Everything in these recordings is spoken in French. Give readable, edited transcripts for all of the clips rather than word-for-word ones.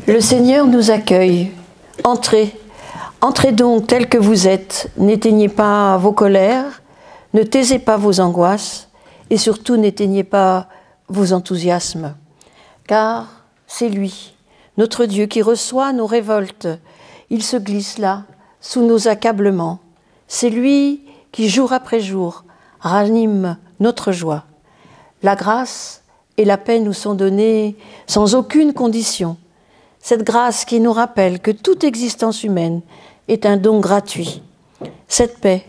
Le Seigneur nous accueille. Entrez, entrez donc tel que vous êtes. N'éteignez pas vos colères, ne taisez pas vos angoisses et surtout n'éteignez pas vos enthousiasmes. Car c'est lui, notre Dieu, qui reçoit nos révoltes. Il se glisse là, sous nos accablements. C'est lui qui, jour après jour, ranime notre joie. La grâce et la paix nous sont données sans aucune condition. Cette grâce qui nous rappelle que toute existence humaine est un don gratuit. Cette paix,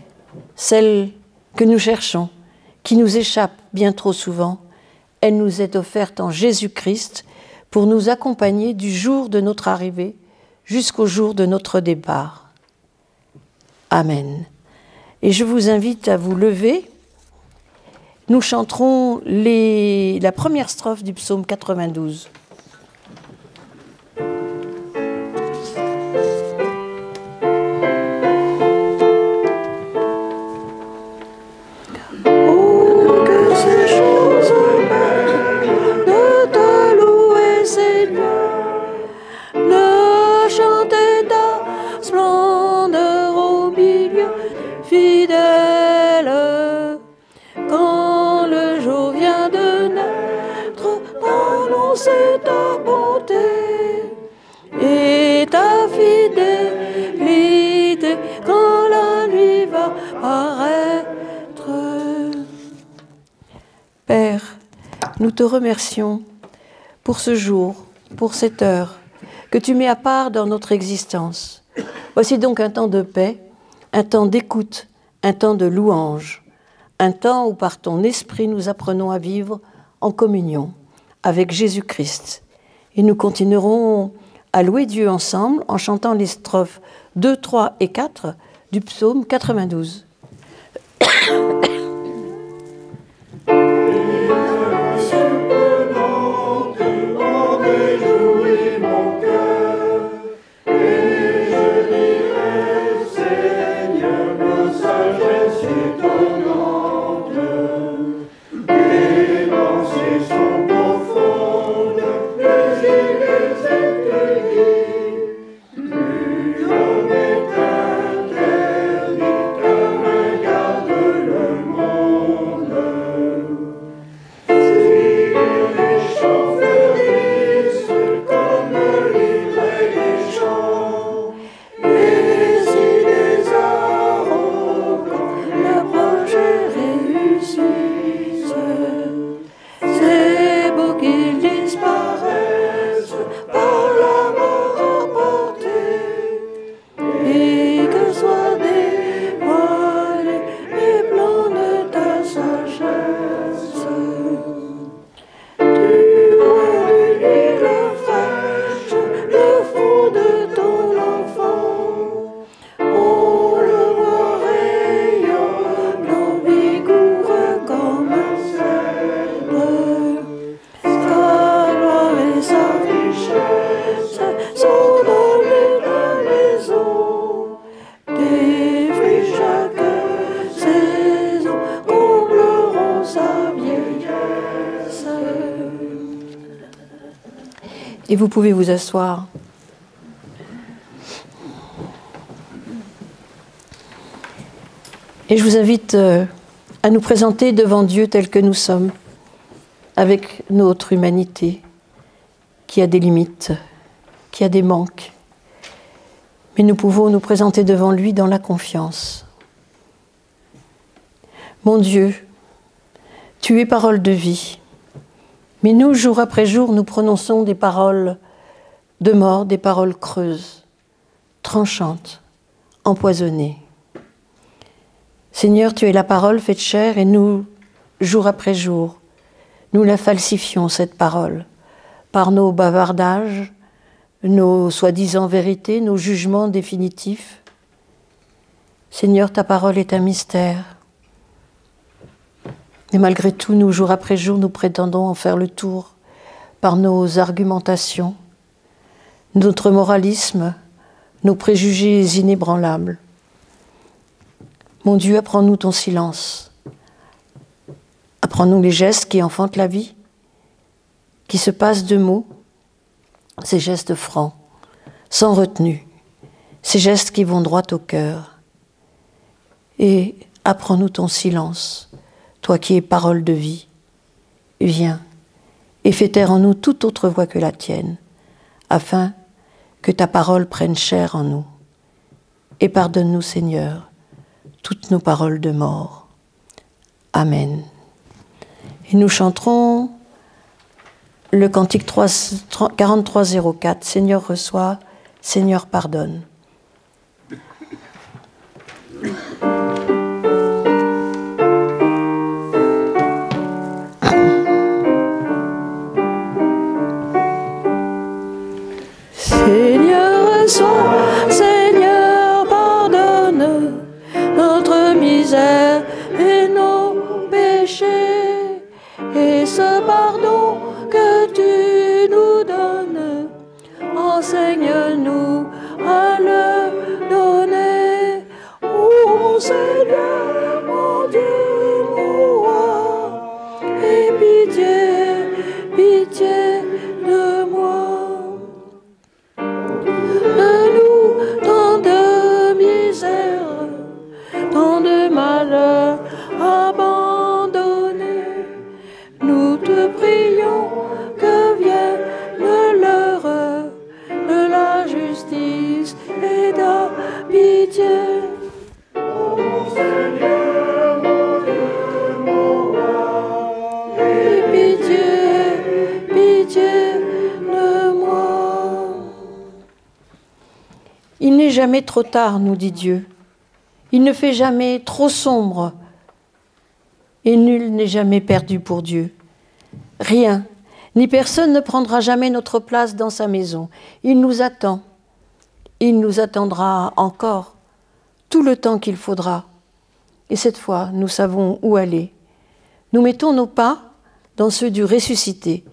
celle que nous cherchons, qui nous échappe bien trop souvent, elle nous est offerte en Jésus-Christ pour nous accompagner du jour de notre arrivée jusqu'au jour de notre départ. Amen. Et je vous invite à vous lever. Nous chanterons la première strophe du psaume 92. Nous te remercions pour ce jour, pour cette heure que tu mets à part dans notre existence. Voici donc un temps de paix, un temps d'écoute, un temps de louange, un temps où par ton esprit nous apprenons à vivre en communion avec Jésus-Christ. Et nous continuerons à louer Dieu ensemble en chantant les strophes 2, 3 et 4 du psaume 92. Et vous pouvez vous asseoir. Et je vous invite à nous présenter devant Dieu tel que nous sommes, avec notre humanité, qui a des limites, qui a des manques. Mais nous pouvons nous présenter devant lui dans la confiance. Mon Dieu, tu es parole de vie. Mais nous, jour après jour, nous prononçons des paroles de mort, des paroles creuses, tranchantes, empoisonnées. Seigneur, tu es la parole faite chair et nous, jour après jour, nous la falsifions, cette parole, par nos bavardages, nos soi-disant vérités, nos jugements définitifs. Seigneur, ta parole est un mystère. Et malgré tout, nous, jour après jour, nous prétendons en faire le tour par nos argumentations, notre moralisme, nos préjugés inébranlables. Mon Dieu, apprends-nous ton silence. Apprends-nous les gestes qui enfantent la vie, qui se passent de mots, ces gestes francs, sans retenue, ces gestes qui vont droit au cœur. Et apprends-nous ton silence, toi qui es parole de vie. Viens et fais taire en nous toute autre voix que la tienne, afin que ta parole prenne chair en nous. Et pardonne-nous, Seigneur, toutes nos paroles de mort. Amen. Et nous chanterons le cantique 4304, Seigneur reçois, Seigneur pardonne. Seigneur reçois, Seigneur pardonne notre misère et nos péchés, et ce pardon que tu nous donnes, enseigne-nous à le donner. Ô Seigneur, mon Dieu, mon roi, aie pitié, pitié de moi. De nous, tant de misère, tant de malheur abandonnés, nous te prions que vienne l'heure de la justice et de la pitié. Ô Seigneur, mon Dieu, mon roi, aie pitié, pitié de moi. Il n'est jamais trop tard, nous dit Dieu. Il ne fait jamais trop sombre. Et nul n'est jamais perdu pour Dieu. Rien, ni personne ne prendra jamais notre place dans sa maison. Il nous attend. Il nous attendra encore tout le temps qu'il faudra. Et cette fois, nous savons où aller. Nous mettons nos pas dans ceux du ressuscité.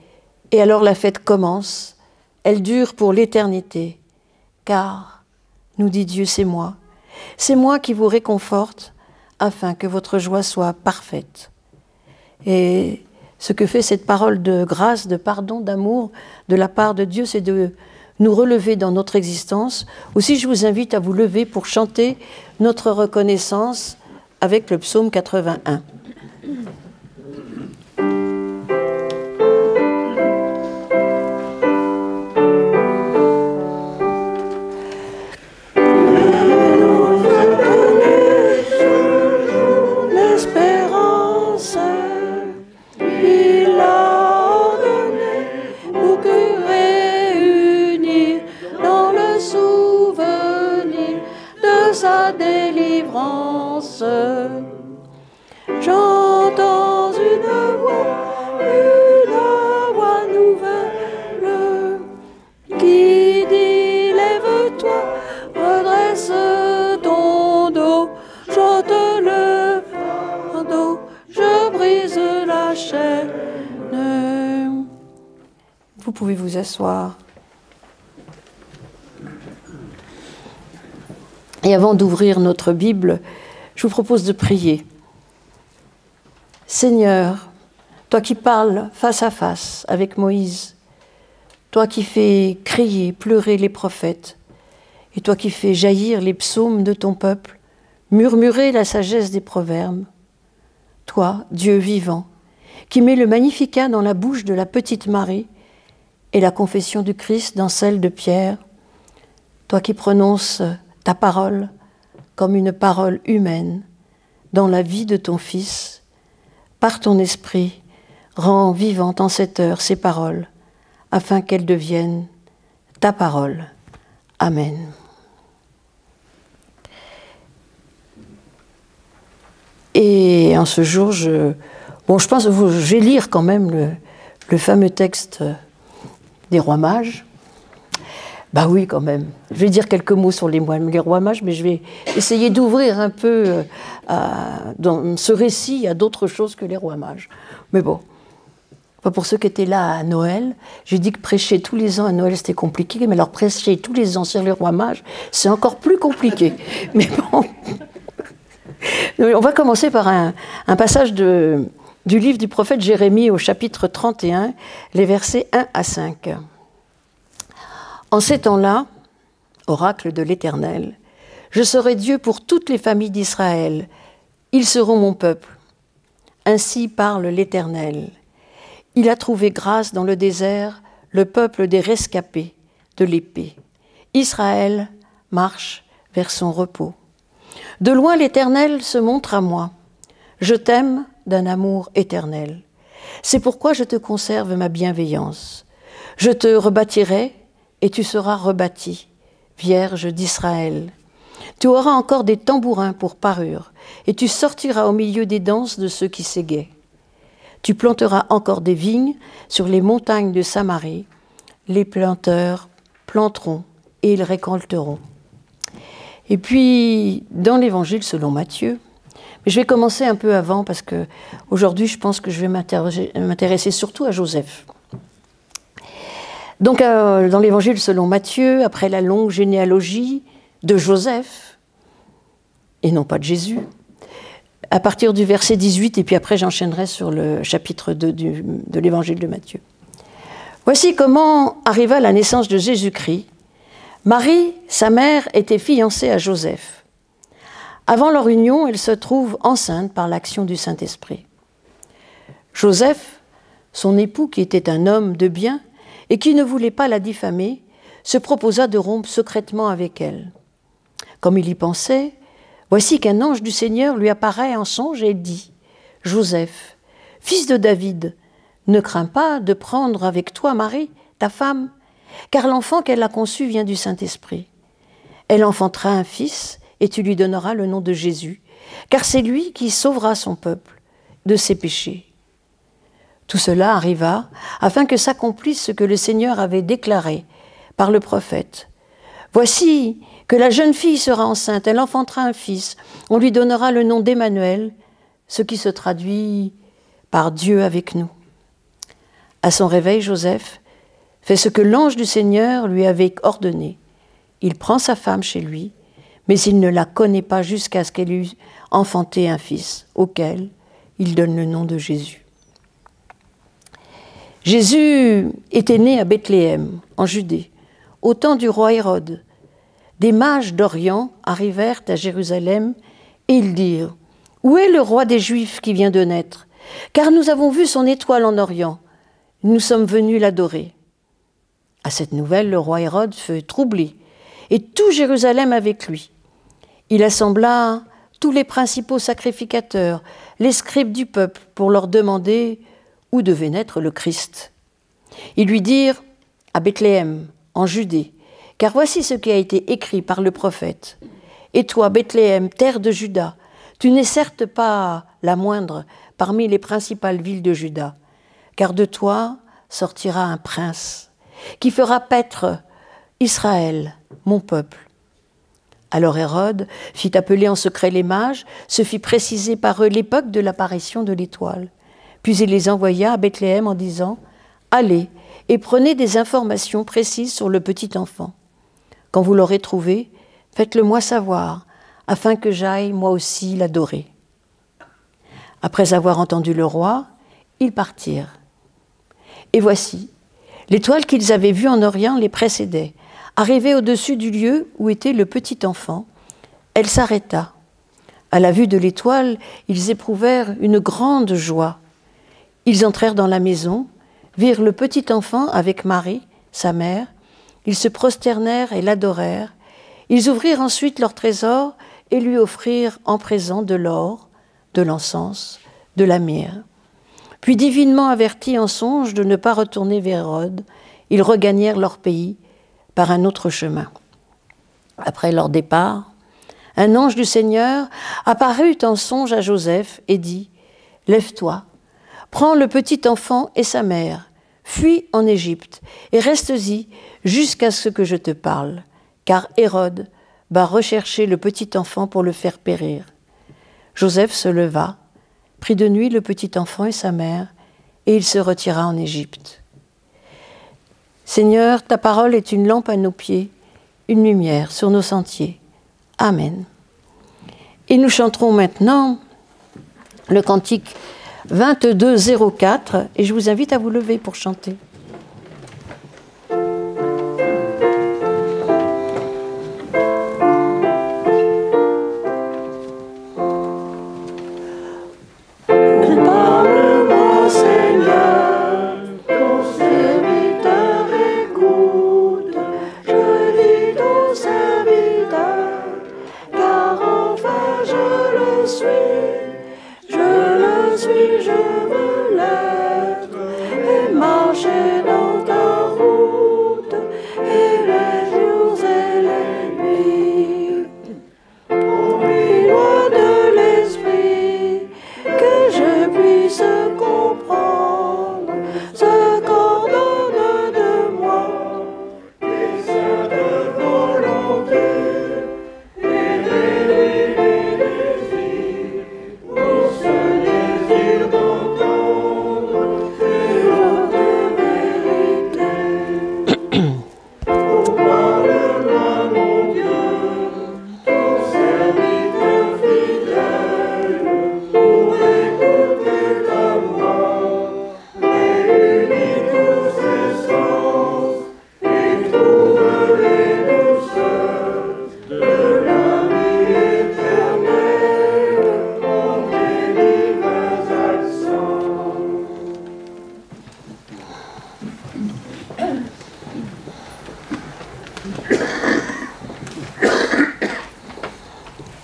Et alors la fête commence. Elle dure pour l'éternité. Car, nous dit Dieu, c'est moi qui vous réconforte afin que votre joie soit parfaite. Et ce que fait cette parole de grâce, de pardon, d'amour de la part de Dieu, c'est de nous relever dans notre existence. Aussi, je vous invite à vous lever pour chanter notre reconnaissance avec le psaume 81. J'entends une voix nouvelle qui dit lève-toi, redresse ton dos, j'ôte le fardeau, je brise la chaîne. Vous pouvez vous asseoir. Et avant d'ouvrir notre Bible, je vous propose de prier. Seigneur, toi qui parles face à face avec Moïse, toi qui fais crier, pleurer les prophètes, et toi qui fais jaillir les psaumes de ton peuple, murmurer la sagesse des proverbes, toi, Dieu vivant, qui mets le Magnificat dans la bouche de la petite Marie et la confession du Christ dans celle de Pierre, toi qui prononces ta parole comme une parole humaine dans la vie de ton Fils, par ton esprit, rends vivantes en cette heure ces paroles, afin qu'elles deviennent ta parole. Amen. Et en ce jour, je pense que je vais lire quand même le fameux texte des rois mages. Bah oui, quand même. Je vais dire quelques mots sur les rois mages, mais je vais essayer d'ouvrir un peu dans ce récit à d'autres choses que les rois mages. Mais bon, pour ceux qui étaient là à Noël, j'ai dit que prêcher tous les ans à Noël, c'était compliqué, mais alors prêcher tous les ans sur les rois mages, c'est encore plus compliqué. Mais bon, on va commencer par un passage du livre du prophète Jérémie au chapitre 31, les versets 1 à 5. En ces temps-là, oracle de l'Éternel, je serai Dieu pour toutes les familles d'Israël. Ils seront mon peuple. Ainsi parle l'Éternel. Il a trouvé grâce dans le désert, le peuple des rescapés de l'épée. Israël marche vers son repos. De loin l'Éternel se montre à moi. Je t'aime d'un amour éternel. C'est pourquoi je te conserve ma bienveillance. Je te rebâtirai et tu seras rebâti, Vierge d'Israël. Tu auras encore des tambourins pour parure, et tu sortiras au milieu des danses de ceux qui s'égaient. Tu planteras encore des vignes sur les montagnes de Samarie. Les planteurs planteront et ils récolteront. Et puis, dans l'Évangile selon Matthieu, mais je vais commencer un peu avant parce que aujourd'hui, je pense que je vais m'intéresser surtout à Joseph. Donc, dans l'Évangile selon Matthieu, après la longue généalogie de Joseph, et non pas de Jésus, à partir du verset 18, et puis après j'enchaînerai sur le chapitre 2 de l'Évangile de Matthieu. Voici comment arriva la naissance de Jésus-Christ. Marie, sa mère, était fiancée à Joseph. Avant leur union, elle se trouve enceinte par l'action du Saint-Esprit. Joseph, son époux, qui était un homme de bien et qui ne voulait pas la diffamer, se proposa de rompre secrètement avec elle. Comme il y pensait, voici qu'un ange du Seigneur lui apparaît en songe et dit « Joseph, fils de David, ne crains pas de prendre avec toi Marie, ta femme, car l'enfant qu'elle a conçu vient du Saint-Esprit. Elle enfantera un fils et tu lui donneras le nom de Jésus, car c'est lui qui sauvera son peuple de ses péchés. » Tout cela arriva afin que s'accomplisse ce que le Seigneur avait déclaré par le prophète. « Voici que la jeune fille sera enceinte, elle enfantera un fils, on lui donnera le nom d'Emmanuel, ce qui se traduit par Dieu avec nous. » À son réveil, Joseph fait ce que l'ange du Seigneur lui avait ordonné. Il prend sa femme chez lui, mais il ne la connaît pas jusqu'à ce qu'elle eût enfanté un fils, auquel il donne le nom de Jésus. Jésus était né à Bethléem, en Judée, au temps du roi Hérode. Des mages d'Orient arrivèrent à Jérusalem et ils dirent « Où est le roi des Juifs qui vient de naître? Car nous avons vu son étoile en Orient. Nous sommes venus l'adorer. » À cette nouvelle, le roi Hérode fut troublé, et tout Jérusalem avec lui. Il assembla tous les principaux sacrificateurs, les scribes du peuple, pour leur demander où devait naître le Christ. Ils lui dirent « À Bethléem, en Judée, car voici ce qui a été écrit par le prophète. Et toi, Bethléem, terre de Juda, tu n'es certes pas la moindre parmi les principales villes de Juda, car de toi sortira un prince qui fera paître Israël, mon peuple. » Alors Hérode fit appeler en secret les mages, se fit préciser par eux l'époque de l'apparition de l'étoile. Puis il les envoya à Bethléem en disant « Allez et prenez des informations précises sur le petit enfant. Quand vous l'aurez trouvé, faites-le moi savoir, afin que j'aille moi aussi l'adorer. » Après avoir entendu le roi, ils partirent. Et voici, l'étoile qu'ils avaient vue en Orient les précédait. Arrivée au-dessus du lieu où était le petit enfant, elle s'arrêta. À la vue de l'étoile, ils éprouvèrent une grande joie. Ils entrèrent dans la maison, virent le petit enfant avec Marie, sa mère. Ils se prosternèrent et l'adorèrent. Ils ouvrirent ensuite leur trésor et lui offrirent en présent de l'or, de l'encens, de la myrrhe. Puis, divinement avertis en songe de ne pas retourner vers Hérode, ils regagnèrent leur pays par un autre chemin. Après leur départ, un ange du Seigneur apparut en songe à Joseph et dit « Lève-toi, prends le petit enfant et sa mère, fuis en Égypte et reste-y jusqu'à ce que je te parle, car Hérode va rechercher le petit enfant pour le faire périr. » Joseph se leva, prit de nuit le petit enfant et sa mère, et il se retira en Égypte. Seigneur, ta parole est une lampe à nos pieds, une lumière sur nos sentiers. Amen. Et nous chanterons maintenant le cantique 2204, et je vous invite à vous lever pour chanter.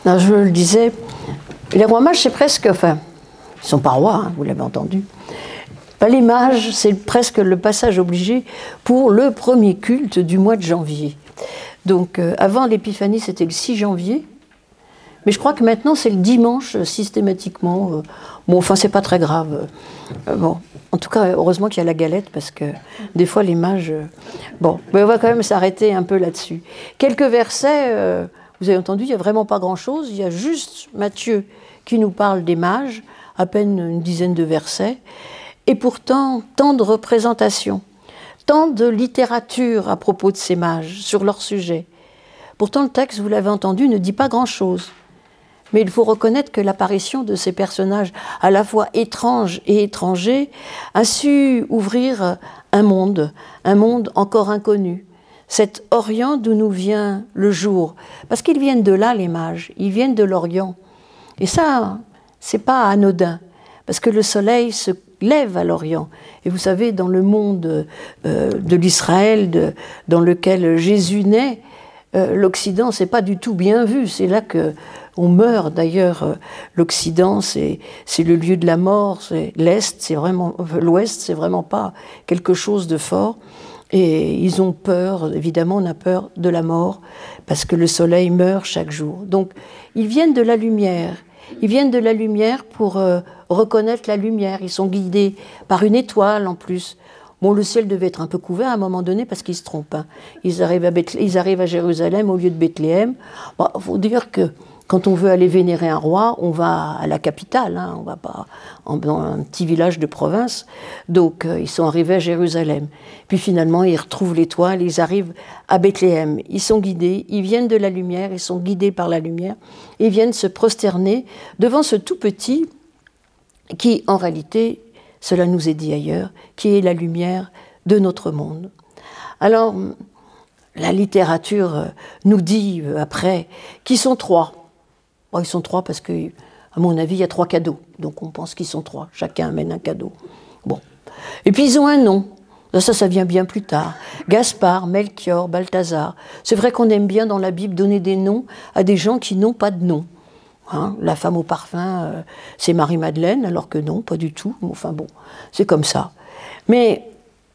Non, je le disais, les rois mages, c'est presque, enfin, ils ne sont pas rois, hein, vous l'avez entendu. Ben, les mages, c'est presque le passage obligé pour le premier culte du mois de janvier. Donc, avant l'épiphanie, c'était le 6 janvier. Mais je crois que maintenant, c'est le dimanche, systématiquement. Bon, enfin, c'est pas très grave. Bon, en tout cas, heureusement qu'il y a la galette, parce que des fois, les mages... Bon, mais on va quand même s'arrêter un peu là-dessus. Quelques versets, vous avez entendu, il n'y a vraiment pas grand-chose. Il y a juste Matthieu qui nous parle des mages, à peine une dizaine de versets. Et pourtant, tant de représentations, tant de littérature à propos de ces mages, sur leur sujet. Pourtant, le texte, vous l'avez entendu, ne dit pas grand-chose. Mais il faut reconnaître que l'apparition de ces personnages, à la fois étranges et étrangers, a su ouvrir un monde encore inconnu. Cet Orient d'où nous vient le jour. Parce qu'ils viennent de là, les mages, ils viennent de l'Orient. Et ça, c'est pas anodin, parce que le soleil se lève à l'Orient. Et vous savez, dans le monde de l'Israël dans lequel Jésus naît, l'Occident, c'est pas du tout bien vu. C'est là que on meurt. D'ailleurs, l'Occident, c'est le lieu de la mort. L'Est, c'est vraiment l'Ouest, c'est vraiment pas quelque chose de fort. Et ils ont peur. Évidemment, on a peur de la mort parce que le soleil meurt chaque jour. Donc, ils viennent de la lumière. Ils viennent de la lumière pour reconnaître la lumière. Ils sont guidés par une étoile en plus. Bon, le ciel devait être un peu couvert à un moment donné parce qu'ils se trompent. Hein. Ils arrivent à Jérusalem au lieu de Bethléem. Bon, faut dire que quand on veut aller vénérer un roi, on va à la capitale. Hein. On ne va pas dans un petit village de province. Donc, ils sont arrivés à Jérusalem. Puis finalement, ils retrouvent l'étoile, ils arrivent à Bethléem. Ils sont guidés, ils viennent de la lumière, ils sont guidés par la lumière. Ils viennent se prosterner devant ce tout petit qui, en réalité, cela nous est dit ailleurs, qui est la lumière de notre monde. Alors, la littérature nous dit après qu'ils sont trois. Bon, ils sont trois parce que, à mon avis, il y a 3 cadeaux. Donc on pense qu'ils sont 3. Chacun amène un cadeau. Bon. Et puis ils ont un nom. Ça vient bien plus tard. Gaspard, Melchior, Balthazar. C'est vrai qu'on aime bien dans la Bible donner des noms à des gens qui n'ont pas de nom. Hein, la femme au parfum, c'est Marie-Madeleine, alors que non, pas du tout. Enfin bon, c'est comme ça. Mais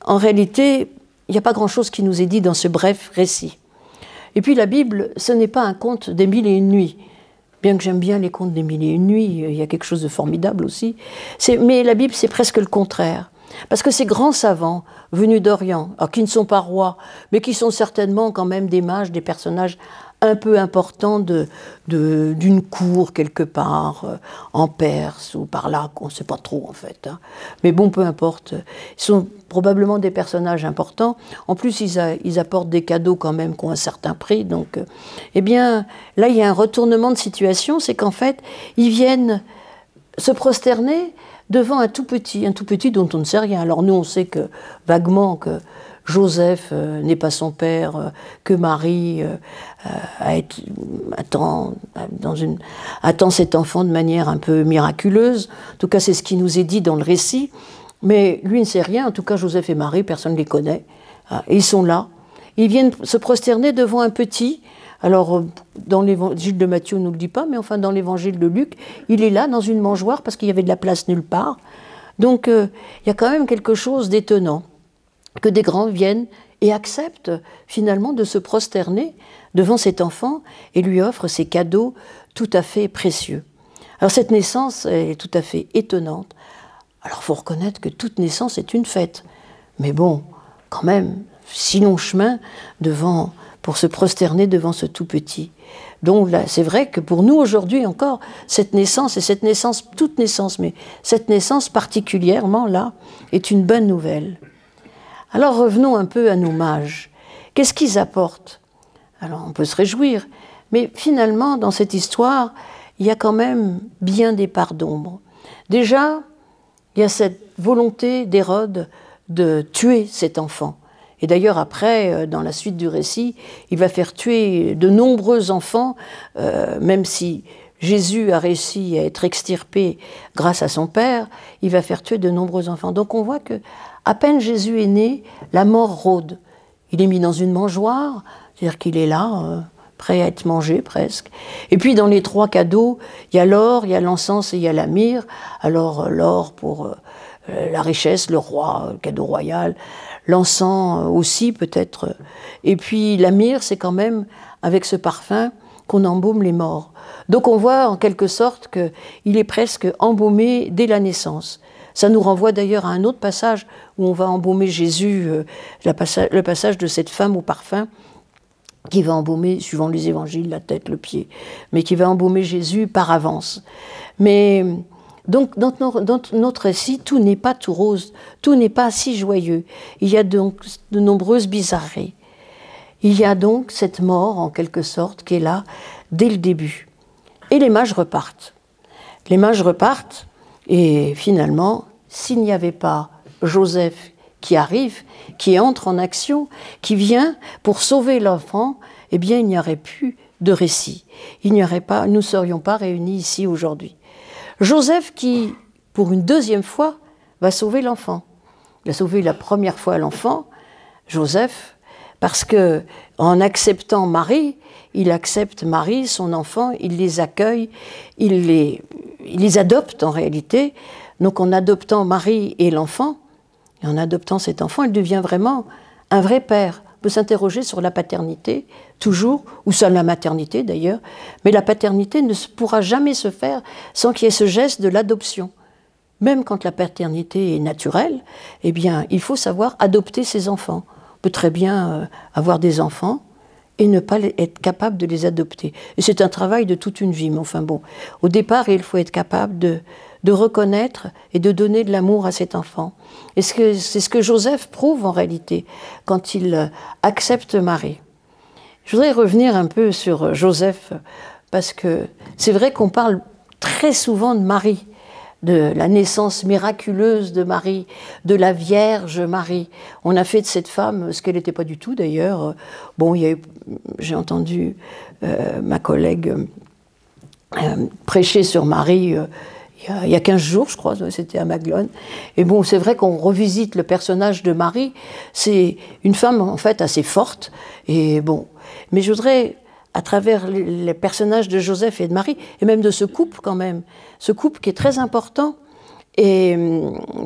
en réalité, il n'y a pas grand-chose qui nous est dit dans ce bref récit. Et puis la Bible, ce n'est pas un conte des 1001 nuits. Bien que j'aime bien les contes des 1001 nuits, il y a quelque chose de formidable aussi. Mais la Bible, c'est presque le contraire. Parce que ces grands savants venus d'Orient, alors qui ne sont pas rois, mais qui sont certainement quand même des mages, des personnages un peu importants d'une cour quelque part, en Perse ou par là, on ne sait pas trop en fait. Hein. Mais bon, peu importe. Ils sont probablement des personnages importants. En plus, ils apportent des cadeaux quand même qui ont un certain prix. Donc, eh bien, là, il y a un retournement de situation, c'est qu'en fait, ils viennent se prosterner devant un tout petit dont on ne sait rien. Alors nous, on sait que vaguement que Joseph n'est pas son père, que Marie attend cet enfant de manière un peu miraculeuse. En tout cas, c'est ce qui nous est dit dans le récit. Mais lui ne sait rien. En tout cas, Joseph et Marie, personne ne les connaît. Et ils sont là. Ils viennent se prosterner devant un petit. Alors, dans l'évangile de Matthieu, on ne nous le dit pas, mais enfin, dans l'évangile de Luc, il est là, dans une mangeoire, parce qu'il y avait de la place nulle part. Donc, il y a quand même quelque chose d'étonnant, que des grands viennent et acceptent, finalement, de se prosterner devant cet enfant et lui offrent ces cadeaux tout à fait précieux. Alors, cette naissance est tout à fait étonnante. Alors, il faut reconnaître que toute naissance est une fête. Mais bon, quand même, si long chemin pour se prosterner devant ce tout petit. Donc là, c'est vrai que pour nous aujourd'hui encore, cette naissance, toute naissance, mais cette naissance particulièrement là, est une bonne nouvelle. Alors revenons un peu à nos mages. Qu'est-ce qu'ils apportent? Alors on peut se réjouir, mais finalement dans cette histoire, il y a quand même bien des parts d'ombre. Déjà, il y a cette volonté d'Hérode de tuer cet enfant. Et d'ailleurs, après, dans la suite du récit, il va faire tuer de nombreux enfants, même si Jésus a réussi à être extirpé grâce à son Père, il va faire tuer de nombreux enfants. Donc on voit que, à peine Jésus est né, la mort rôde. Il est mis dans une mangeoire, c'est-à-dire qu'il est là, prêt à être mangé presque. Et puis dans les 3 cadeaux, il y a l'or, il y a l'encens et il y a la myrrhe. Alors l'or pour la richesse, le roi, le cadeau royal, l'encens aussi peut-être. Et puis la myrrhe, c'est quand même avec ce parfum qu'on embaume les morts. Donc on voit en quelque sorte qu'il est presque embaumé dès la naissance. Ça nous renvoie d'ailleurs à un autre passage où on va embaumer Jésus, le passage de cette femme au parfum, qui va embaumer, suivant les évangiles, la tête, le pied, mais qui va embaumer Jésus par avance. Mais donc dans notre récit, tout n'est pas tout rose, tout n'est pas si joyeux. Il y a donc de nombreuses bizarreries. Il y a donc cette mort, en quelque sorte, qui est là dès le début. Et les mages repartent. Les mages repartent, et finalement, s'il n'y avait pas Joseph qui arrive, qui entre en action, qui vient pour sauver l'enfant, eh bien, il n'y aurait plus de récit. Nous ne serions pas réunis ici aujourd'hui. Joseph qui, pour une deuxième fois, va sauver l'enfant. Il a sauvé la première fois l'enfant, Joseph, parce que en acceptant Marie, il accepte Marie, son enfant, il les accueille, il les adopte en réalité. Donc en adoptant Marie et l'enfant, et en adoptant cet enfant, il devient vraiment un vrai père. On peut s'interroger sur la paternité, toujours, ou sur la maternité d'ailleurs, mais la paternité ne pourra jamais se faire sans qu'il y ait ce geste de l'adoption. Même quand la paternité est naturelle, eh bien, il faut savoir adopter ses enfants. On peut très bien avoir des enfants et ne pas être capable de les adopter. Et c'est un travail de toute une vie, mais enfin bon. Au départ, il faut être capable de reconnaître et de donner de l'amour à cet enfant. Et c'est ce que Joseph prouve en réalité quand il accepte Marie. Je voudrais revenir un peu sur Joseph, parce que c'est vrai qu'on parle très souvent de Marie, de la naissance miraculeuse de Marie, de la Vierge Marie. On a fait de cette femme ce qu'elle n'était pas du tout d'ailleurs. Bon, j'ai entendu ma collègue prêcher sur Marie il y a 15 jours, je crois, c'était à Maglone. Et bon, c'est vrai qu'on revisite le personnage de Marie. C'est une femme, en fait, assez forte. Et bon, mais je voudrais, à travers les personnages de Joseph et de Marie, et même de ce couple quand même, ce couple qui est très important, et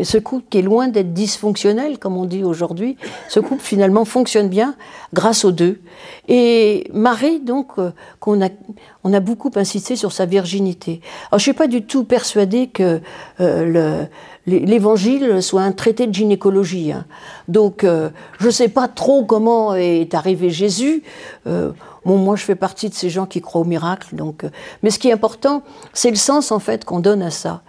ce couple qui est loin d'être dysfonctionnel, comme on dit aujourd'hui, ce couple finalement fonctionne bien grâce aux deux. Et Marie, donc, on a beaucoup insisté sur sa virginité. Alors je ne suis pas du tout persuadée que l'évangile soit un traité de gynécologie. Hein. Donc je ne sais pas trop comment est arrivé Jésus. Bon, moi, je fais partie de ces gens qui croient au miracle. Donc, mais ce qui est important, c'est le sens en fait qu'on donne à ça.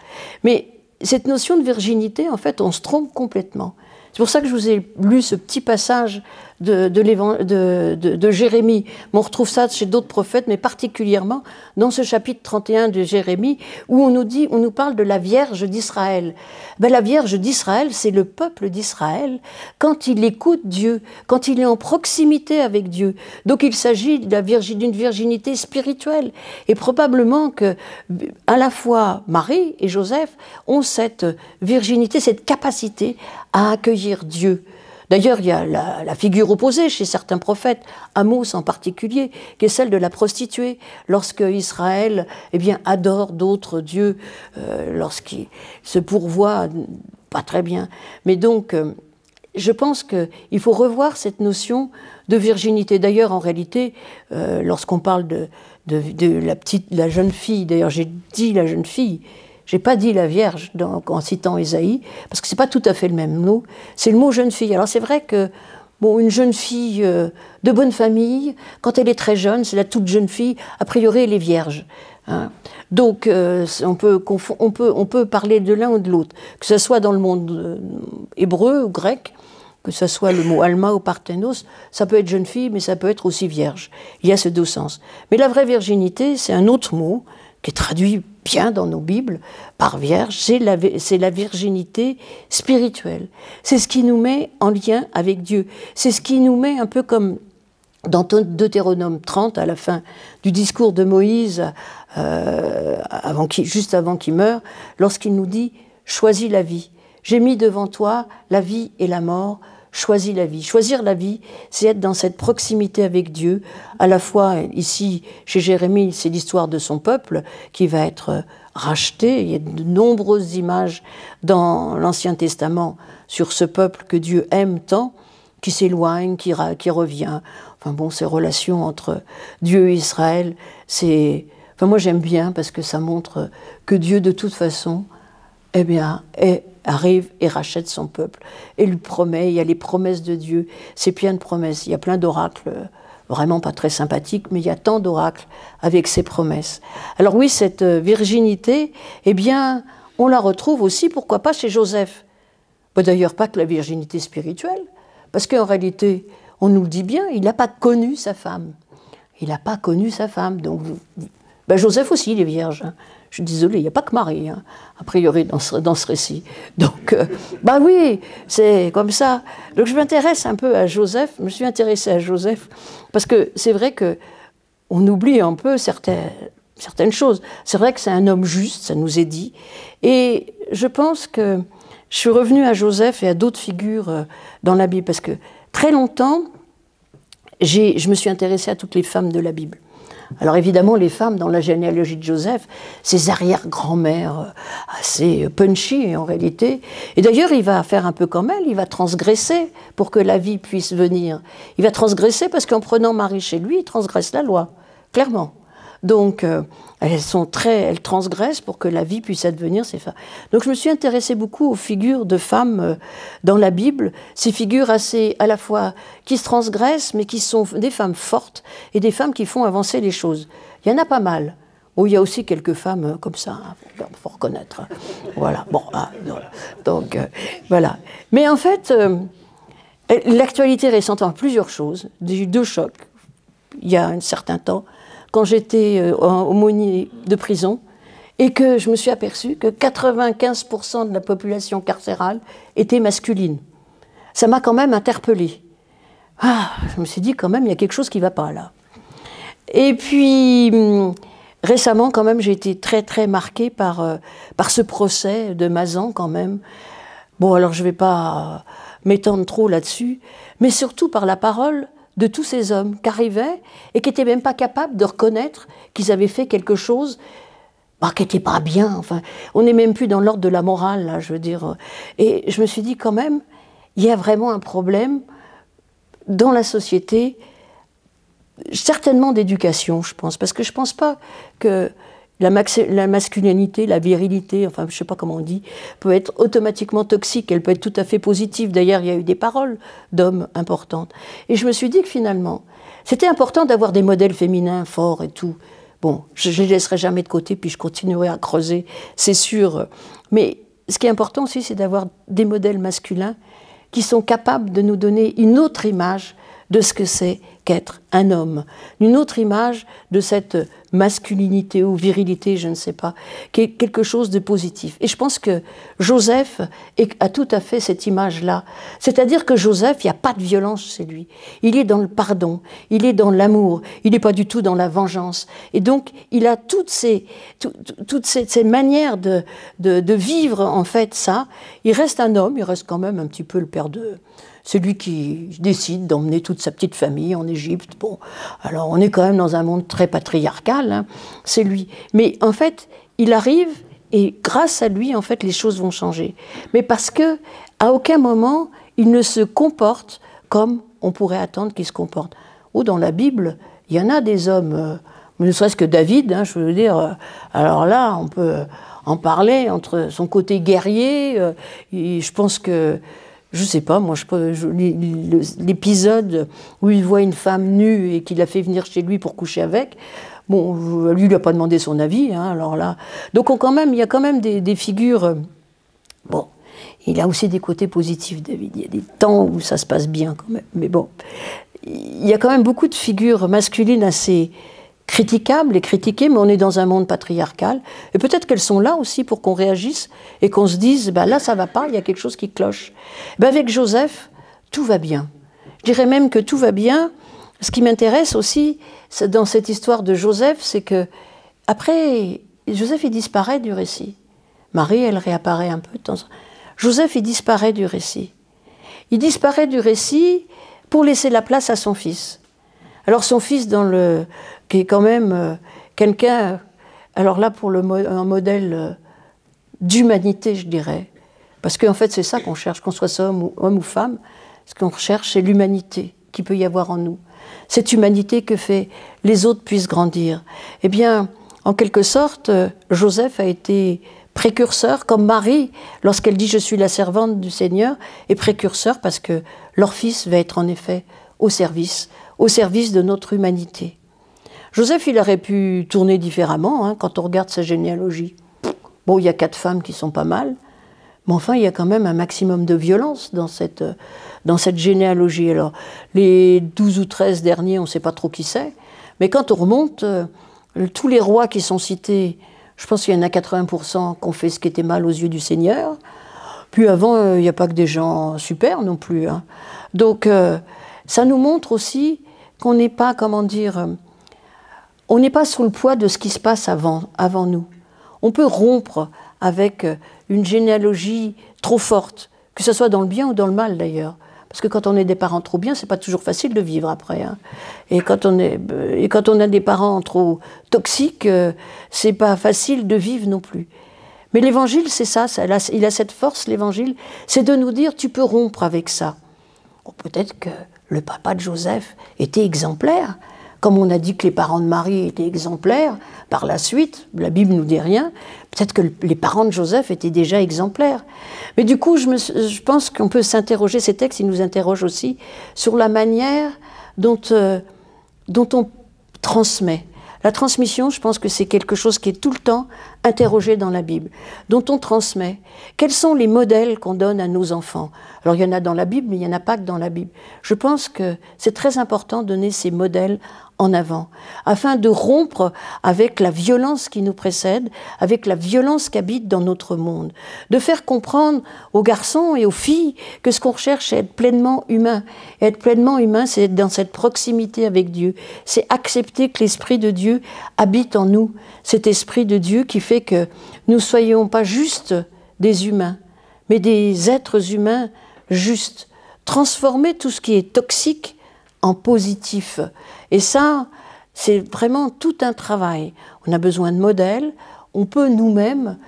Mais cette notion de virginité, en fait, on se trompe complètement. C'est pour ça que je vous ai lu ce petit passage de Jérémie. On retrouve ça chez d'autres prophètes, mais particulièrement dans ce chapitre 31 de Jérémie, où on nous parle de la Vierge d'Israël. Ben, la Vierge d'Israël, c'est le peuple d'Israël quand il écoute Dieu, quand il est en proximité avec Dieu. Donc il s'agit d'une virginité spirituelle. Et probablement que à la fois Marie et Joseph ont cette virginité, cette capacité à accueillir Dieu. D'ailleurs, il y a la figure opposée chez certains prophètes, Amos en particulier, qui est celle de la prostituée, lorsque Israël adore d'autres dieux, lorsqu'il se pourvoit pas très bien. Mais donc, je pense qu'il faut revoir cette notion de virginité. D'ailleurs, en réalité, lorsqu'on parle de la jeune fille, d'ailleurs j'ai dit la jeune fille, je n'ai pas dit la Vierge en citant Ésaïe, parce que ce n'est pas tout à fait le même mot. C'est le mot jeune fille. Alors c'est vrai que une jeune fille de bonne famille, quand elle est très jeune, c'est la toute jeune fille, a priori elle est vierge. Hein. Donc on peut parler de l'un ou de l'autre, que ce soit dans le monde hébreu ou grec, que ce soit le mot alma ou parthénos, ça peut être jeune fille, mais ça peut être aussi vierge. Il y a ce deux sens. Mais la vraie virginité, c'est un autre mot, qui est traduit bien dans nos Bibles par vierge, c'est la virginité spirituelle. C'est ce qui nous met en lien avec Dieu. C'est ce qui nous met un peu comme dans Deutéronome 30, à la fin du discours de Moïse, juste avant qu'il meure, lorsqu'il nous dit « Choisis la vie. J'ai mis devant toi la vie et la mort. choisi la vie. Choisir la vie, c'est être dans cette proximité avec Dieu. À la fois, ici, chez Jérémie, c'est l'histoire de son peuple qui va être racheté. Il y a de nombreuses images dans l'Ancien Testament sur ce peuple que Dieu aime tant, qui s'éloigne, qui revient. Enfin bon, ces relations entre Dieu et Israël, c'est... Enfin moi j'aime bien parce que ça montre que Dieu de toute façon, eh bien, arrive et rachète son peuple et lui promet. Il y a les promesses de Dieu, c'est plein de promesses. Il y a plein d'oracles, vraiment pas très sympathiques, mais il y a tant d'oracles avec ces promesses. Alors oui, cette virginité, eh bien, on la retrouve aussi, pourquoi pas, chez Joseph. D'ailleurs, pas que la virginité spirituelle, parce qu'en réalité, on nous le dit bien, il n'a pas connu sa femme. Il n'a pas connu sa femme. Donc, Joseph aussi, il est vierge. Hein. Je suis désolée, il n'y a pas que Marie, hein, a priori, dans ce récit. Donc, oui, c'est comme ça. Donc, je m'intéresse un peu à Joseph. Je me suis intéressée à Joseph parce que c'est vrai qu'on oublie un peu certaines choses. C'est vrai que c'est un homme juste, ça nous est dit. Et je pense que je suis revenue à Joseph et à d'autres figures dans la Bible parce que très longtemps, je me suis intéressée à toutes les femmes de la Bible. Alors évidemment, les femmes dans la généalogie de Joseph, ses arrière-grand-mères assez punchy en réalité. Et d'ailleurs, il va faire un peu comme elle, il va transgresser pour que la vie puisse venir. Il va transgresser parce qu'en prenant Marie chez lui, il transgresse la loi, clairement. Donc, elles transgressent pour que la vie puisse advenir, ces femmes. Donc, je me suis intéressée beaucoup aux figures de femmes dans la Bible, ces figures assez, à la fois, qui se transgressent, mais qui sont des femmes fortes et des femmes qui font avancer les choses. Il y en a pas mal. Bon, il y a aussi quelques femmes comme ça, il faut reconnaître. Voilà, bon, donc, voilà. Mais en fait, l'actualité récente, plusieurs choses, j'ai eu 2 chocs, il y a un certain temps, quand j'étais aumônier de prison, et que je me suis aperçue que 95% de la population carcérale était masculine. Ça m'a quand même interpellée. Je me suis dit quand même, il y a quelque chose qui ne va pas là. Et puis, récemment, quand même, j'ai été très très marquée par ce procès de Mazan quand même. Bon, alors je ne vais pas m'étendre trop là-dessus, mais surtout par la parole de tous ces hommes qui arrivaient et qui n'étaient même pas capables de reconnaître qu'ils avaient fait quelque chose qui n'était pas bien. Enfin, on n'est même plus dans l'ordre de la morale, là, je veux dire. Et je me suis dit quand même, il y a vraiment un problème dans la société, certainement d'éducation, je pense, parce que je ne pense pas que la masculinité, la virilité, enfin je ne sais pas comment on dit, peut être automatiquement toxique, elle peut être tout à fait positive. D'ailleurs, il y a eu des paroles d'hommes importantes. Et je me suis dit que finalement, c'était important d'avoir des modèles féminins forts et tout. Bon, je ne les laisserai jamais de côté, puis je continuerai à creuser, c'est sûr. Mais ce qui est important aussi, c'est d'avoir des modèles masculins qui sont capables de nous donner une autre image de ce que c'est qu'être un homme, une autre image de cette masculinité ou virilité, je ne sais pas, qui est quelque chose de positif. Et je pense que Joseph a tout à fait cette image-là. C'est-à-dire que Joseph, il n'y a pas de violence chez lui. Il est dans le pardon, il est dans l'amour, il n'est pas du tout dans la vengeance. Et donc, il a toutes ces manières de vivre, en fait, ça. Il reste un homme, il reste quand même un petit peu le père de... C'est lui qui décide d'emmener toute sa petite famille en Égypte. Bon, alors on est quand même dans un monde très patriarcal, hein, c'est lui. Mais en fait, il arrive et grâce à lui, en fait, les choses vont changer. Mais parce que à aucun moment, il ne se comporte comme on pourrait attendre qu'il se comporte. Ou dans la Bible, il y en a des hommes, ne serait-ce que David, hein, je veux dire. Alors là, on peut en parler entre son côté guerrier. Et je pense que je sais pas, moi, l'épisode où il voit une femme nue et qu'il la fait venir chez lui pour coucher avec, bon, lui, il n'a pas demandé son avis, hein, alors là. Donc, il y a quand même des figures. Bon, il a aussi des côtés positifs, David. Il y a des temps où ça se passe bien, quand même. Mais bon, il y a quand même beaucoup de figures masculines assez critiquables et critiquées, mais on est dans un monde patriarcal. Et peut-être qu'elles sont là aussi pour qu'on réagisse et qu'on se dise, là, ça va pas, il y a quelque chose qui cloche. Avec Joseph, tout va bien. Je dirais même que tout va bien. Ce qui m'intéresse aussi, dans cette histoire de Joseph, c'est que après, Joseph, il disparaît du récit. Marie, elle réapparaît un peu de temps en temps. Joseph, il disparaît du récit. il disparaît du récit pour laisser la place à son fils. Alors son fils, qui est quand même quelqu'un, alors là pour un modèle d'humanité, je dirais, parce qu'en fait c'est ça qu'on cherche, qu'on soit homme ou femme, ce qu'on recherche c'est l'humanité qu'il peut y avoir en nous. Cette humanité que fait les autres puissent grandir. Eh bien, en quelque sorte, Joseph a été précurseur, comme Marie, lorsqu'elle dit « Je suis la servante du Seigneur », est précurseur parce que leur fils va être en effet au service de notre humanité. Joseph, il aurait pu tourner différemment, hein, quand on regarde sa généalogie. Bon, il y a 4 femmes qui sont pas mal, mais enfin, il y a quand même un maximum de violence dans cette généalogie. Alors, les 12 ou 13 derniers, on ne sait pas trop qui c'est, mais quand on remonte, tous les rois qui sont cités, je pense qu'il y en a 80% qui ont fait ce qui était mal aux yeux du Seigneur. Puis avant, il n'y a pas que des gens super non plus, hein. Donc, ça nous montre aussi qu'on n'est pas, comment dire, on n'est pas sous le poids de ce qui se passe avant nous. On peut rompre avec une généalogie trop forte, que ce soit dans le bien ou dans le mal d'ailleurs. Parce que quand on est des parents trop bien, c'est pas toujours facile de vivre après, hein. Et quand on a des parents trop toxiques, c'est pas facile de vivre non plus. Mais l'évangile, c'est ça, il a cette force, l'évangile, c'est de nous dire, tu peux rompre avec ça. Bon, peut-être que le papa de Joseph était exemplaire, comme on a dit que les parents de Marie étaient exemplaires, par la suite, la Bible ne nous dit rien, peut-être que les parents de Joseph étaient déjà exemplaires. Mais du coup, je pense qu'on peut s'interroger, ces textes, ils nous interrogent aussi sur la manière dont on transmet. La transmission, je pense que c'est quelque chose qui est tout le temps interrogé dans la Bible, dont on transmet. Quels sont les modèles qu'on donne à nos enfants? Alors il y en a dans la Bible, mais il n'y en a pas que dans la Bible. Je pense que c'est très important de donner ces modèles en avant, afin de rompre avec la violence qui nous précède, avec la violence qui habite dans notre monde, de faire comprendre aux garçons et aux filles que ce qu'on recherche, c'est être pleinement humain. Et être pleinement humain, c'est être dans cette proximité avec Dieu, c'est accepter que l'Esprit de Dieu habite en nous, cet Esprit de Dieu qui fait que nous ne soyons pas juste des humains, mais des êtres humains justes, transformer tout ce qui est toxique en positif. Et ça, c'est vraiment tout un travail. On a besoin de modèles, on peut nous-mêmes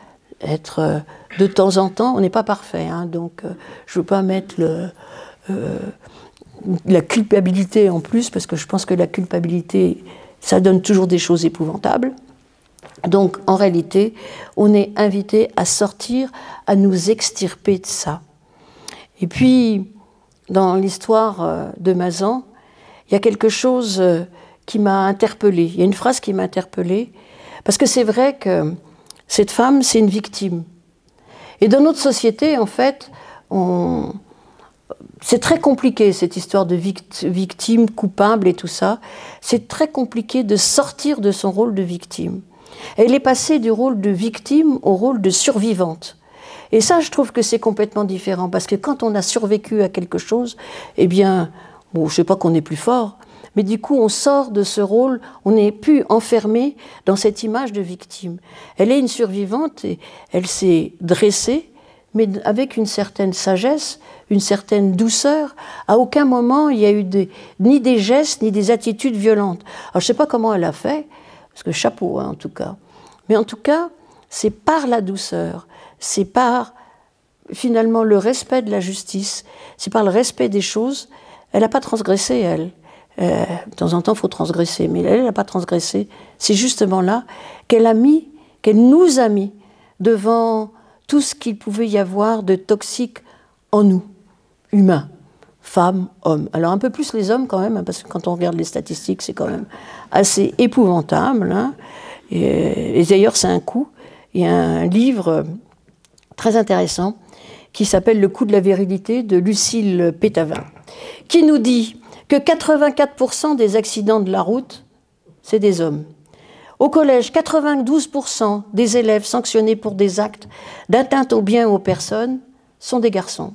être de temps en temps, on n'est pas parfait, hein, donc je ne veux pas mettre la culpabilité en plus, parce que je pense que la culpabilité, ça donne toujours des choses épouvantables. Donc en réalité, on est invité à sortir, à nous extirper de ça. Et puis, dans l'histoire de Mazan, il y a quelque chose qui m'a interpellée. Il y a une phrase qui m'a interpellée, parce que c'est vrai que cette femme, c'est une victime. Et dans notre société, en fait, c'est très compliqué, cette histoire de victime, coupable et tout ça. C'est très compliqué de sortir de son rôle de victime. Elle est passée du rôle de victime au rôle de survivante. Et ça, je trouve que c'est complètement différent, parce que quand on a survécu à quelque chose, eh bien, bon, je ne sais pas qu'on est plus fort, mais du coup, on sort de ce rôle, on n'est plus enfermé dans cette image de victime. Elle est une survivante et elle s'est dressée, mais avec une certaine sagesse, une certaine douceur. À aucun moment, il y a eu ni des gestes, ni des attitudes violentes. Alors, je ne sais pas comment elle a fait, parce que chapeau, hein, en tout cas. Mais en tout cas, c'est par la douceur, c'est par, finalement, le respect de la justice, c'est par le respect des choses. Elle n'a pas transgressé, elle. De temps en temps, il faut transgresser, mais elle n'a pas transgressé. C'est justement là qu'elle nous a mis devant tout ce qu'il pouvait y avoir de toxique en nous, humains, femmes, hommes. Alors un peu plus les hommes quand même, hein, parce que quand on regarde les statistiques, c'est quand même assez épouvantable, hein. Et d'ailleurs, c'est un coup. Il y a un livre très intéressant qui s'appelle « Le coup de la virilité » de Lucille Pétavin, qui nous dit que 84% des accidents de la route, c'est des hommes. Au collège, 92% des élèves sanctionnés pour des actes d'atteinte aux biens ou aux personnes sont des garçons.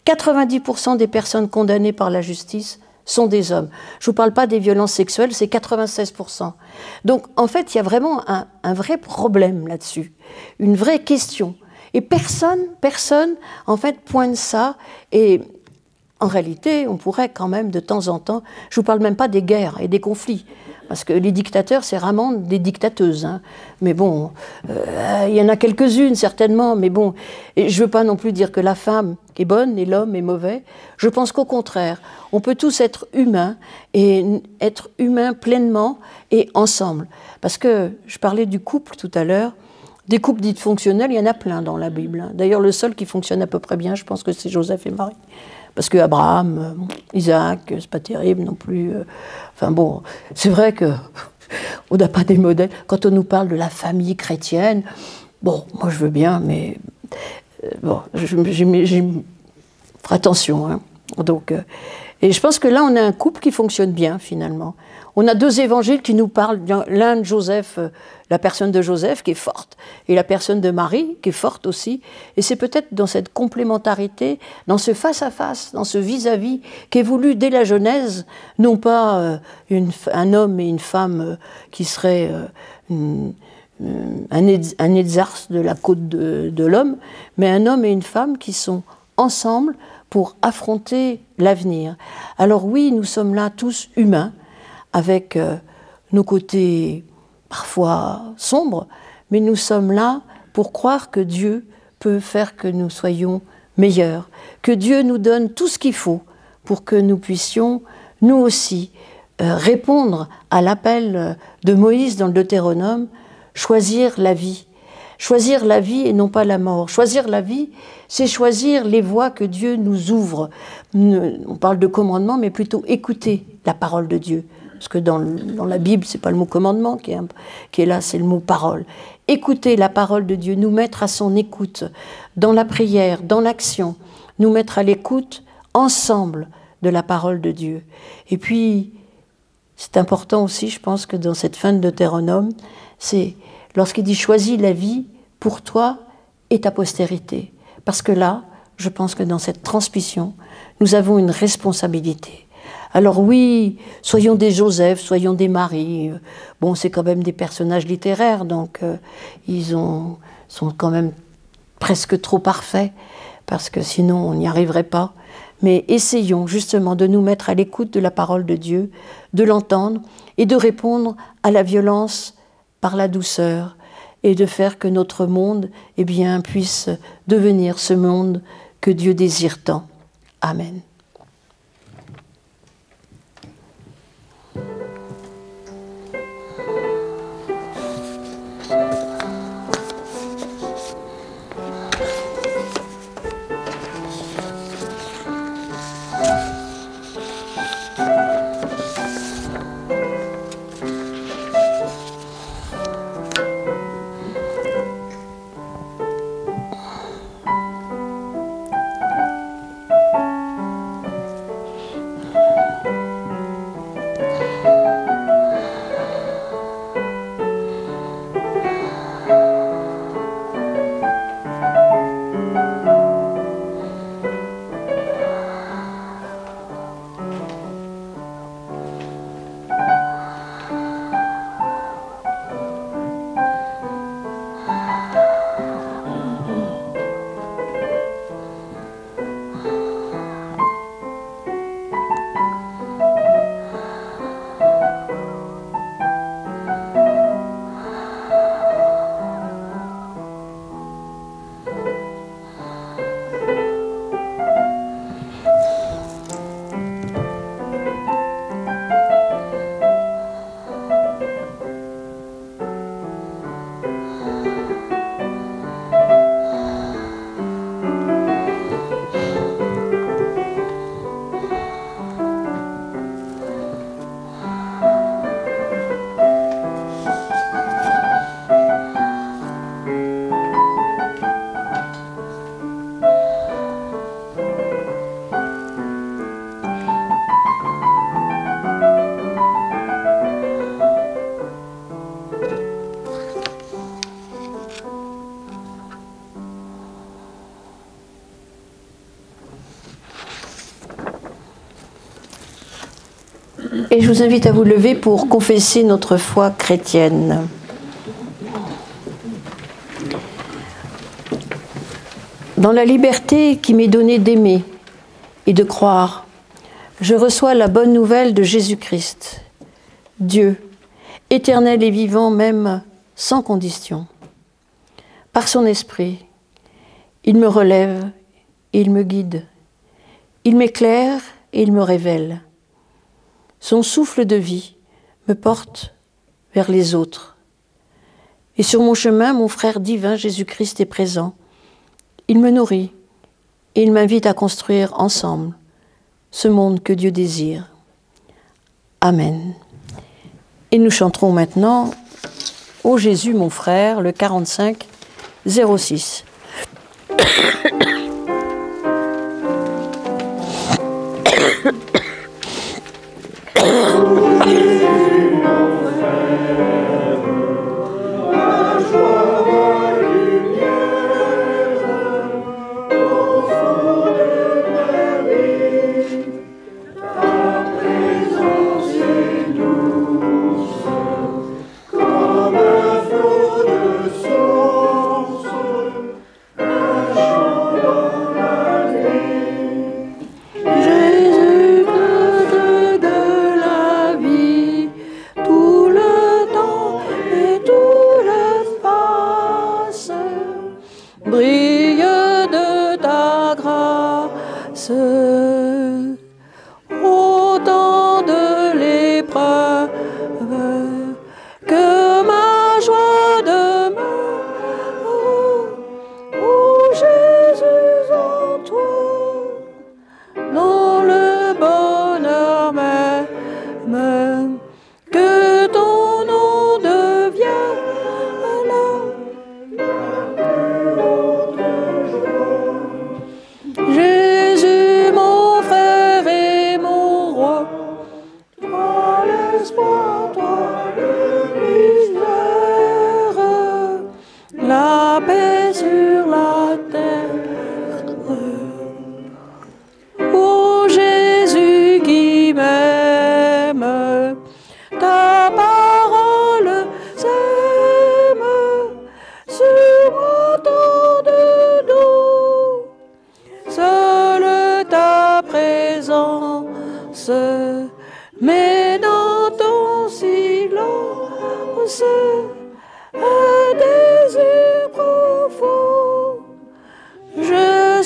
90% des personnes condamnées par la justice sont des hommes. Je ne vous parle pas des violences sexuelles, c'est 96%. Donc, en fait, il y a vraiment un vrai problème là-dessus, une vraie question. Et personne, en fait, pointe ça. Et en réalité, on pourrait quand même de temps en temps, je ne vous parle même pas des guerres et des conflits, parce que les dictateurs, c'est rarement des dictateuses. Hein. Mais bon, il y en a quelques-unes certainement, mais bon, et je ne veux pas non plus dire que la femme est bonne et l'homme est mauvais. Je pense qu'au contraire, on peut tous être humains et être humains pleinement et ensemble. Parce que je parlais du couple tout à l'heure. Des couples dits fonctionnels, il y en a plein dans la Bible. D'ailleurs, le seul qui fonctionne à peu près bien, je pense que c'est Joseph et Marie. Parce que Abraham, Isaac, c'est pas terrible non plus. Enfin bon, c'est vrai que on n'a pas des modèles. Quand on nous parle de la famille chrétienne, bon, moi je veux bien, mais bon, ferai attention. Hein. Donc, et je pense que là, on a un couple qui fonctionne bien finalement. On a deux évangiles qui nous parlent, l'un de Joseph, la personne de Joseph qui est forte, et la personne de Marie qui est forte aussi. Et c'est peut-être dans cette complémentarité, dans ce face-à-face, dans ce vis-à-vis qu'est voulu dès la Genèse, non pas un homme et une femme qui seraient un exarce de la côte de l'homme, mais un homme et une femme qui sont ensemble pour affronter l'avenir. Alors oui, nous sommes là tous humains, avec nos côtés parfois sombres, mais nous sommes là pour croire que Dieu peut faire que nous soyons meilleurs, que Dieu nous donne tout ce qu'il faut pour que nous puissions, nous aussi, répondre à l'appel de Moïse dans le Deutéronome, choisir la vie. Choisir la vie et non pas la mort. Choisir la vie, c'est choisir les voies que Dieu nous ouvre. On parle de commandement, mais plutôt écouter la parole de Dieu. Parce que dans la Bible, ce n'est pas le mot commandement qui est là, c'est le mot parole. Écouter la parole de Dieu, nous mettre à son écoute, dans la prière, dans l'action, nous mettre à l'écoute ensemble de la parole de Dieu. Et puis, c'est important aussi, je pense, que dans cette fin de Deutéronome, c'est lorsqu'il dit « choisis la vie pour toi et ta postérité ». Parce que là, je pense que dans cette transmission, nous avons une responsabilité. Alors oui, soyons des Joseph, soyons des Marie. Bon, c'est quand même des personnages littéraires, donc ils sont quand même presque trop parfaits, parce que sinon on n'y arriverait pas. Mais essayons justement de nous mettre à l'écoute de la parole de Dieu, de l'entendre et de répondre à la violence par la douceur et de faire que notre monde puisse devenir ce monde que Dieu désire tant. Amen. Et je vous invite à vous lever pour confesser notre foi chrétienne. Dans la liberté qui m'est donnée d'aimer et de croire. Je reçois la bonne nouvelle de Jésus-Christ, Dieu, éternel et vivant même sans condition. Par son esprit, il me relève et il me guide. Il m'éclaire et il me révèle. Son souffle de vie me porte vers les autres. Et sur mon chemin, mon frère divin Jésus-Christ est présent. Il me nourrit et il m'invite à construire ensemble ce monde que Dieu désire. Amen. Et nous chanterons maintenant « Ô Jésus, mon frère », le 45, 06. Mais dans ton silence, un désir profond, je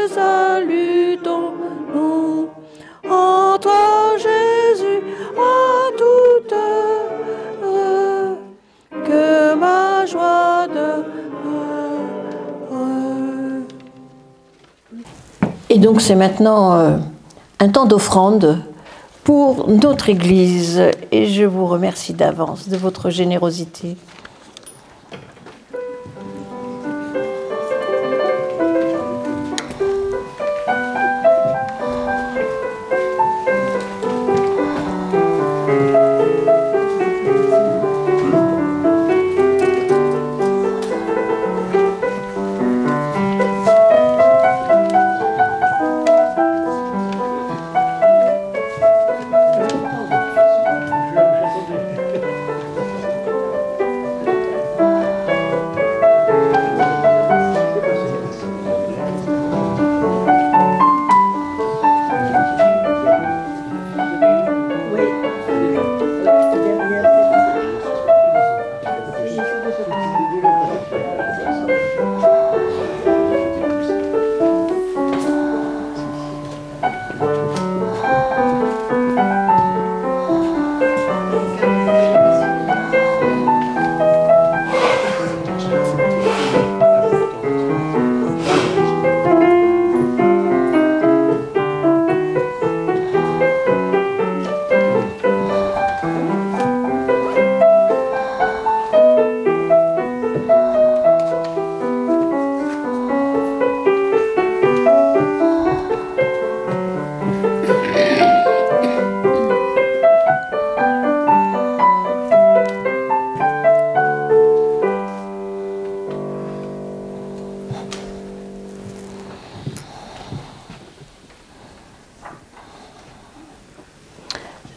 salue ton nom. En toi, Jésus, à toute heure, que ma joie demeure. Et donc c'est maintenant un temps d'offrande pour notre Église, et je vous remercie d'avance de votre générosité.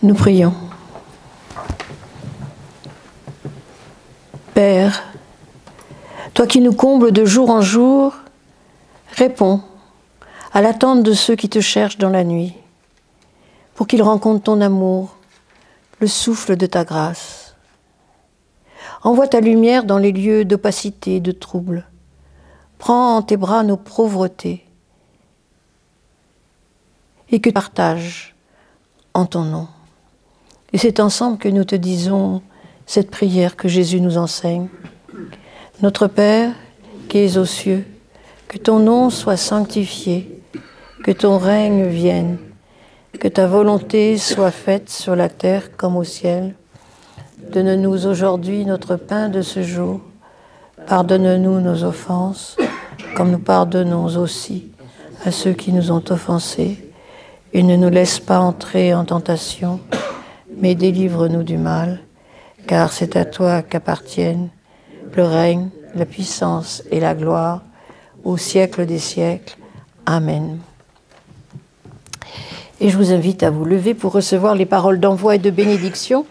Nous prions. Père, toi qui nous combles de jour en jour, réponds à l'attente de ceux qui te cherchent dans la nuit, pour qu'ils rencontrent ton amour, le souffle de ta grâce. Envoie ta lumière dans les lieux d'opacité et de trouble. Prends en tes bras nos pauvretés et que tu partages en ton nom. Et c'est ensemble que nous te disons cette prière que Jésus nous enseigne. Notre Père, qui es aux cieux, que ton nom soit sanctifié, que ton règne vienne, que ta volonté soit faite sur la terre comme au ciel. Donne-nous aujourd'hui notre pain de ce jour. Pardonne-nous nos offenses, comme nous pardonnons aussi à ceux qui nous ont offensés. Et ne nous laisse pas entrer en tentation, mais délivre-nous du mal, car c'est à toi qu'appartiennent le règne, la puissance et la gloire, au siècle des siècles. Amen. Et je vous invite à vous lever pour recevoir les paroles d'envoi et de bénédiction.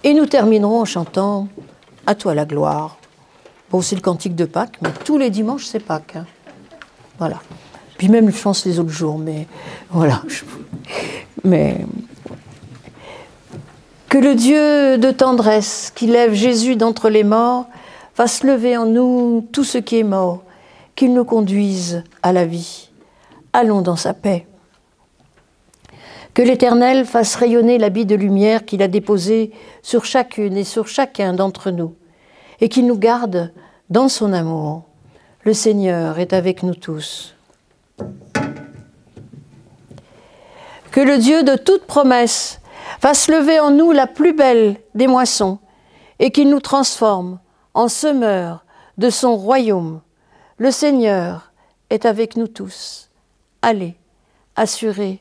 Et nous terminerons en chantant « À toi la gloire ». Bon, c'est le cantique de Pâques, mais tous les dimanches, c'est Pâques. Hein. Voilà. Puis même, je pense, les autres jours, mais voilà. Mais que le Dieu de tendresse qui lève Jésus d'entre les morts fasse lever en nous tout ce qui est mort, qu'il nous conduise à la vie. Allons dans sa paix. Que l'Éternel fasse rayonner l'habit de lumière qu'il a déposé sur chacune et sur chacun d'entre nous, et qu'il nous garde dans son amour. Le Seigneur est avec nous tous. Que le Dieu de toute promesse fasse lever en nous la plus belle des moissons, et qu'il nous transforme en semeurs de son royaume. Le Seigneur est avec nous tous. Allez, assurez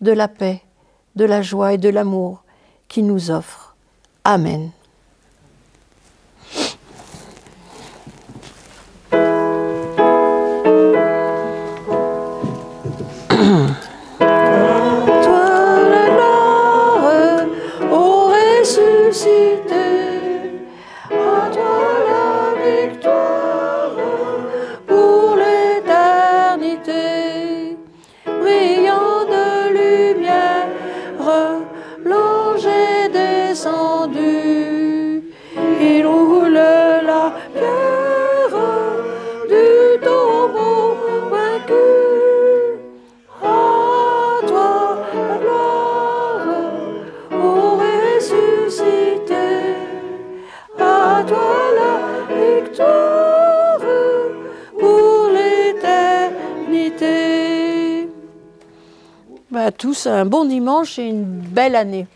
de la paix, de la joie et de l'amour qu'il nous offre. Amen. À tous un bon dimanche et une belle année.